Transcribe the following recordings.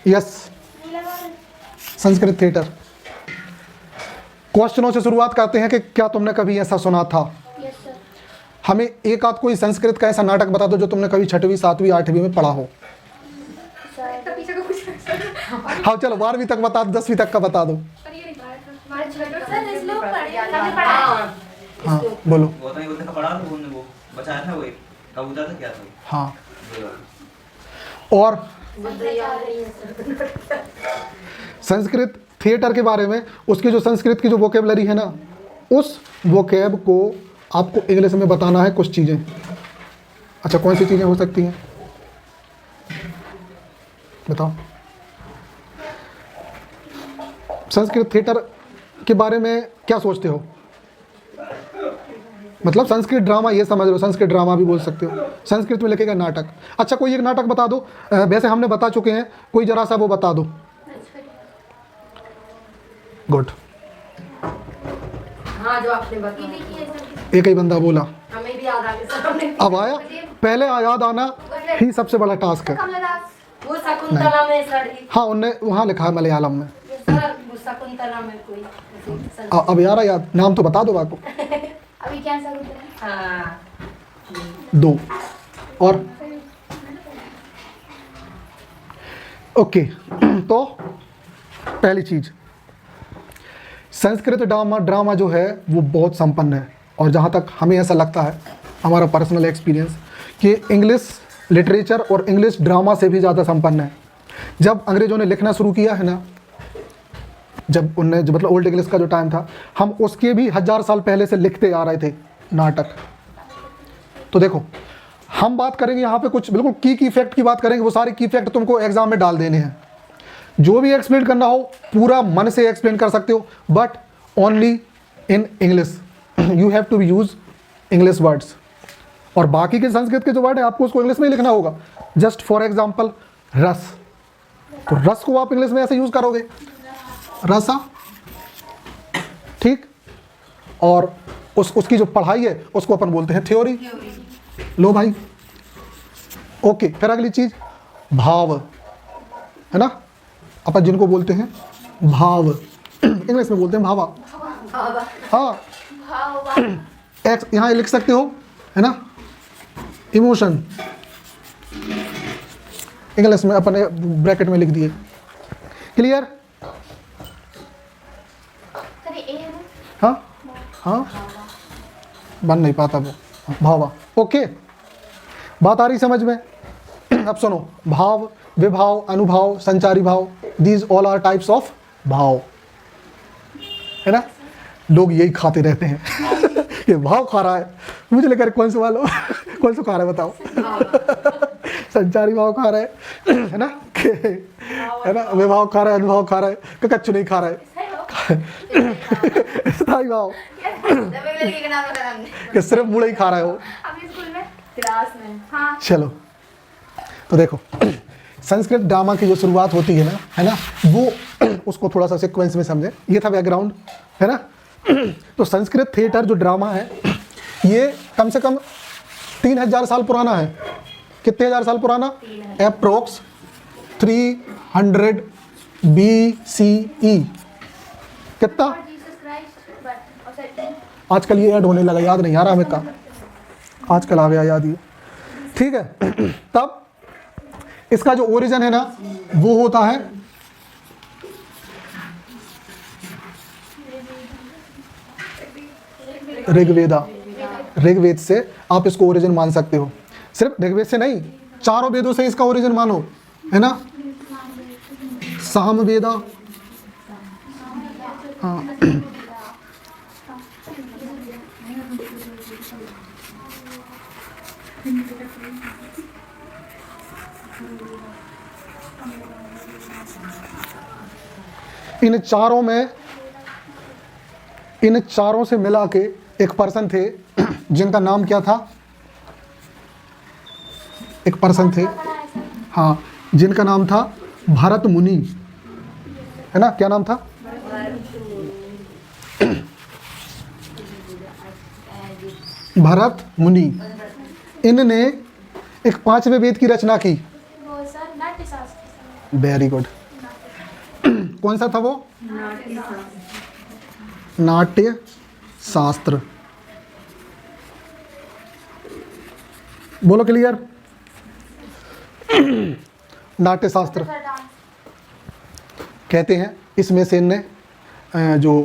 Yes, Sanskrit theatre. क्वेश्चनों से शुरुआत करते हैं कि क्या तुमने कभी ऐसा सुना था? हमें एक आध कोई संस्कृत का ऐसा नाटक बता दो जो तुमने कभी 6वीं 7वीं 8वीं में पढ़ा हो। हाँ चलो 12वीं तक बता दो, 10वीं तक का बता दो। हाँ बोलो। हाँ और संस्कृत थिएटर के बारे में, उसकी जो संस्कृत की जो वोकेबलरी है ना, उस वोकेब को आपको इंग्लिश में बताना है कुछ चीज़ें। अच्छा कौन सी चीज़ें हो सकती हैं बताओ? संस्कृत थिएटर के बारे में क्या सोचते हो? मतलब संस्कृत ड्रामा ये समझ लो, संस्कृत ड्रामा भी बोल सकते हो, संस्कृत में लिखेगा नाटक। अच्छा कोई एक नाटक बता दो, वैसे हमने बता चुके हैं, कोई जरा सा वो बता दो। गुड, हाँ जो आपने बताया। एक ही बंदा बोला, हमें भी याद आ गया। अब आया? पहले याद आना ही सबसे बड़ा टास्क है। वो शकुंतला में सर। हाँ उनने वहाँ लिखा है मलयालम में। वो शकुंतला में कोई। अब यार याद नाम तो बता दो आपको। अभी क्या शकुंतला? हाँ 2 और ओके। तो पहली चीज, संस्कृत ड्रामा जो है वो बहुत संपन्न है, और जहाँ तक हमें ऐसा लगता है, हमारा पर्सनल एक्सपीरियंस, कि इंग्लिश लिटरेचर और इंग्लिश ड्रामा से भी ज़्यादा संपन्न है। जब अंग्रेज़ों ने लिखना शुरू किया है ना, जब उनने जो मतलब ओल्ड इंग्लिश का जो टाइम था, हम उसके भी 1000 साल पहले से लिखते आ रहे थे नाटक। तो देखो हम बात करेंगे यहाँ पे कुछ बिल्कुल की फैक्ट की बात करेंगे, वो सारे की फैक्ट तुमको एग्जाम में डाल देने हैं। जो भी एक्सप्लेन करना हो पूरा मन से एक्सप्लेन कर सकते हो, but only in English. You have to use English words, और बाकी के संस्कृत के जो वर्ड है आपको उसको इंग्लिश में ही लिखना होगा। जस्ट फॉर एग्जाम्पल रस, तो रस को आप इंग्लिश में ऐसे यूज करोगे, रसा, ठीक। और उसकी जो पढ़ाई है उसको अपन बोलते हैं थ्योरी। लो भाई, ओके। फिर अगली चीज भाव है ना, अपन जिनको बोलते हैं भाव, इंग्लिश में बोलते हैं भावा। हाँ एक्स यहाँ लिख सकते हो है ना, इमोशन, इंग्लिश में अपने ब्रैकेट में लिख दिए। क्लियर? हाँ हाँ बन नहीं पाता वो भावा। ओके बात आ रही समझ में? अब सुनो, भाव, विभाव, अनुभाव, संचारी भाव, these all are types of भाव, है ना। लोग यही खाते रहते हैं ये भाव खा रहा है, मुझे लेकर कौन सा वाला कौन सा खा रहा है बताओ? संचारी भाव खा रहा है ना, है ना, विभाव खा रहा है, अनुभाव खा रहा है, कच्चू नहीं खा रहा है, स्थायी भाव कि सिर्फ मुड़े ही खा रहा है वो। चलो तो देखो संस्कृत ड्रामा की जो शुरुआत होती है ना, वो उसको थोड़ा सा सीक्वेंस में समझे। ये था बैकग्राउंड, है ना। तो संस्कृत थिएटर जो ड्रामा है ये कम से कम 3000 साल पुराना है। कितने हजार साल पुराना? Approx 300 BCE। कितना? आजकल ये ऐड होने लगा, याद नहीं आ रहा हमें कहाँ, आजकल आ गया याद ये, ठीक है। तब इसका जो ओरिजिन है ना वो होता है ऋग्वेदा। ऋग्वेद से आप इसको ओरिजिन मान सकते हो। सिर्फ ऋग्वेद से नहीं, चारों वेदों से इसका ओरिजिन मानो, है ना। सामवेदा, हाँ इन चारों से मिला के एक पर्सन थे जिनका नाम क्या था? एक पर्सन थे, हाँ, जिनका नाम था भरत मुनि, है ना। क्या नाम था? भरत मुनि। इनने एक 5वें वेद की रचना की। Very good. कौन सा था वो? नाट्य शास्त्र। बोलो क्लियर। नाट्य शास्त्र कहते हैं इसमें से इनने जो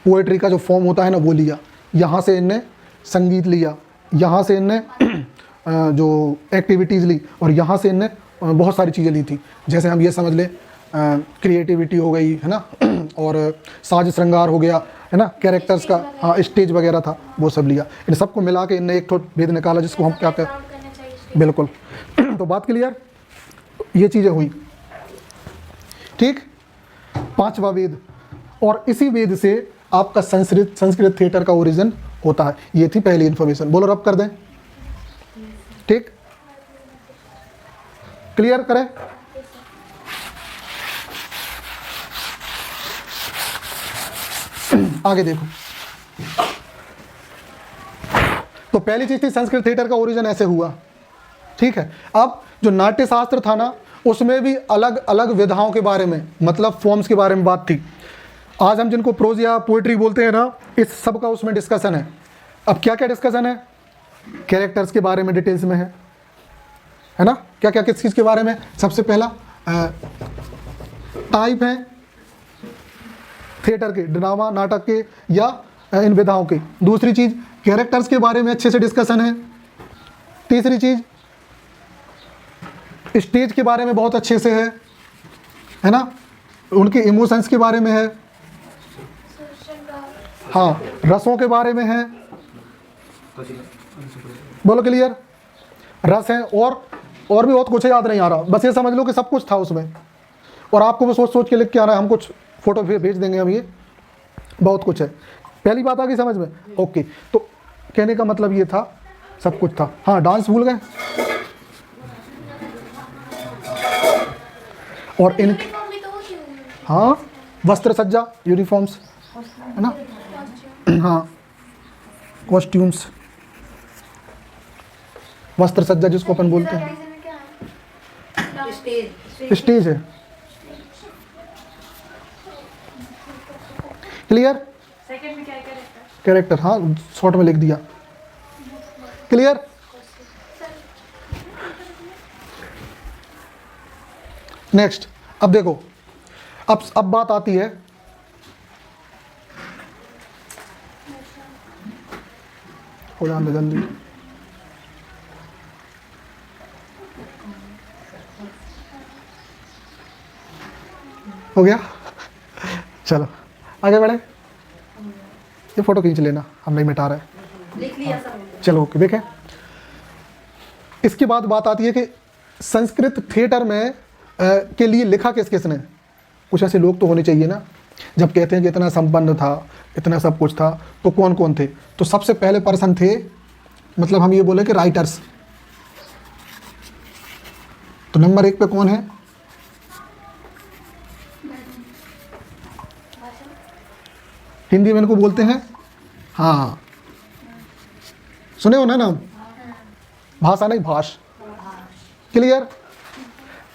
पोएट्री का जो फॉर्म होता है ना वो लिया, यहाँ से इनने संगीत लिया, यहाँ से इनने जो एक्टिविटीज़ ली, और यहाँ से इनने बहुत सारी चीज़ें ली थी। जैसे हम ये समझ लें क्रिएटिविटी हो गई है ना, और साज श्रृंगार हो गया है ना, कैरेक्टर्स का, हाँ स्टेज वगैरह था, वो सब लिया। इन सबको मिला के इनने एक भेद निकाला जिसको हम क्या कहते, बिल्कुल। तो बात क्लियर, ये चीज़ें हुई, ठीक। पांचवा वेद, और इसी वेद से आपका संस्कृत थिएटर का ओरिजिन होता है। ये थी पहली इन्फॉर्मेशन। बोलो रब कर दें, ठीक, क्लियर करें। आगे देखो, तो पहली चीज थी संस्कृत थिएटर का ओरिजिन ऐसे हुआ, ठीक है। अब जो नाट्य शास्त्र था ना, उसमें भी अलग अलग विधाओं के बारे में, मतलब फॉर्म्स के बारे में बात थी। आज हम जिनको प्रोज या पोएट्री बोलते हैं ना, इस सब का उसमें डिस्कशन है। अब क्या क्या डिस्कशन है? कैरेक्टर्स के बारे में डिटेल्स में है ना, क्या क्या किस चीज़ के बारे में। सबसे पहला टाइप है थिएटर के, ड्रामा नाटक के या इन विधाओं के। दूसरी चीज़ कैरेक्टर्स के बारे में अच्छे से डिस्कशन है। तीसरी चीज़ स्टेज के बारे में बहुत अच्छे से है ना, उनके इमोशंस के बारे में है, हाँ रसों के बारे में है। बोलो क्लियर। रस है और भी बहुत कुछ है, याद नहीं आ रहा, बस ये समझ लो कि सब कुछ था उसमें, और आपको वो सोच सोच के लिख के आना है। हम कुछ फोटो भेज देंगे हम, ये बहुत कुछ है। पहली बात आ गई समझ में, ओके। तो कहने का मतलब ये था सब कुछ था। हाँ डांस भूल गए, और इन हाँ वस्त्र सज्जा, यूनिफॉर्म्स है ना, हाँ कॉस्ट्यूम्स, वस्त्र सज्जा जिसको अपन बोलते हैं, स्टेज है। क्लियर। सेकंड में क्या कैरेक्टर, हाँ शॉर्ट में लिख दिया। क्लियर। नेक्स्ट, अब देखो, अब बात आती है हो जाने जल्दी, हो गया, चलो आगे बढ़े। ये फोटो खींच लेना, हम नहीं मिटा रहे, लिख लिया सब। चलो ओके। देखें, इसके बाद बात आती है कि संस्कृत थिएटर में के लिए लिखा किस किसने। कुछ ऐसे लोग तो होने चाहिए ना, जब कहते हैं कि इतना संपन्न था, इतना सब कुछ था, तो कौन कौन थे। तो सबसे पहले पर्सन थे, मतलब हम ये बोले कि राइटर्स। तो नंबर 1 पे कौन है? हिंदी में इनको बोलते हैं, हाँ सुने हो ना नाम, भाषा नहीं भाष। क्लियर।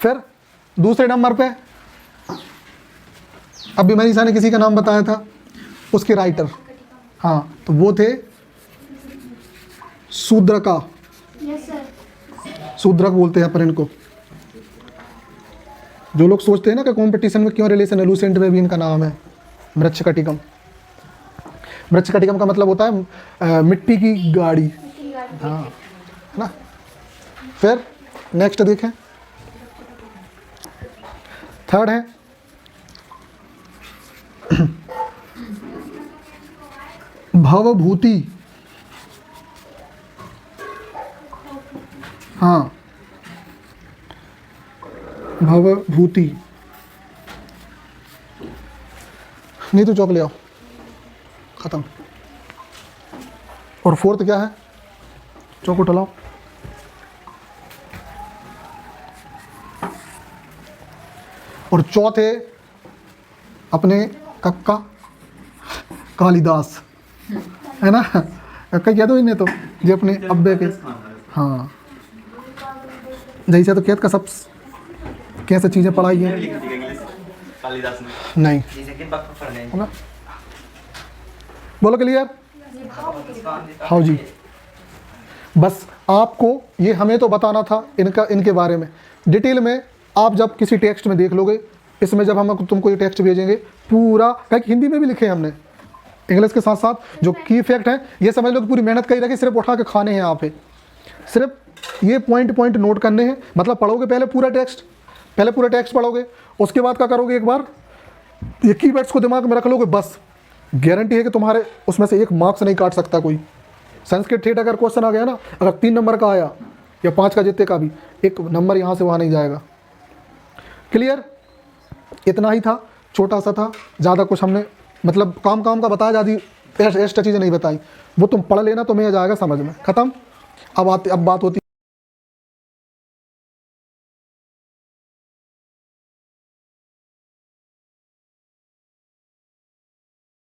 फिर दूसरे नंबर पे अभी मनीषा ने किसी का नाम बताया था, उसके राइटर, हाँ तो वो थे शूद्रका। Yes sir. शूद्रक बोलते हैं अपन इनको। जो लोग सोचते हैं ना कि कंपटीशन में क्यों रिलेशन है, लूसेंट में भी इनका नाम है मृच्छकटिकम। मृच्छकटिकम का मतलब होता है मिट्टी की गाड़ी, हाँ है ना। फिर नेक्स्ट देखें, थर्ड है भवभूति। हाँ भवभूति, नहीं तो चौक ले आओ, खत्म। और फोर्थ क्या है? चौक उठलाओ। और चौथे अपने कक्का कालिदास, है ना। कक्का कह दो इन्हें, तो ये अपने अब्बे के, हाँ जैसे तो कहत का सब कैसे चीज़ें पढ़ाई हैं। लिख दी इंग्लिश कालिदास ने नहीं जैसे कि पक पढ़ने होगा। बोलो क्लियर। हाँ जी, बस आपको ये हमें तो बताना था इनके बारे में डिटेल में। आप जब किसी टेक्स्ट में देख लोगे, इसमें जब हम तुमको ये टेक्स्ट भेजेंगे पूरा, क्या हिंदी में भी लिखे हैं हमने, इंग्लिश के साथ साथ जो की फैक्ट है ये समझ लो कि पूरी मेहनत करी रखी, सिर्फ उठा के खाने हैं यहाँ पे। सिर्फ ये पॉइंट नोट करने हैं। मतलब पढ़ोगे पहले पूरा टेक्स्ट पढ़ोगे, उसके बाद क्या करोगे, एक बार ये कीवर्ड्स को दिमाग में रख लोगे, बस गारंटी है कि तुम्हारे उसमें से एक मार्क्स नहीं काट सकता कोई। संस्कृत ठेठ अगर क्वेश्चन आ गया ना, अगर 3 नंबर का आया या 5 का जितने का भी, एक नंबर यहाँ से वहाँ नहीं जाएगा। क्लियर। इतना ही था, छोटा सा था, ज़्यादा कुछ हमने मतलब काम का बताया, ज़्यादा एक्स्ट्रा चीज़ें नहीं बताई। वो तुम पढ़ लेना, तुम्हें आ जाएगा समझ में। ख़त्म। अब बात होती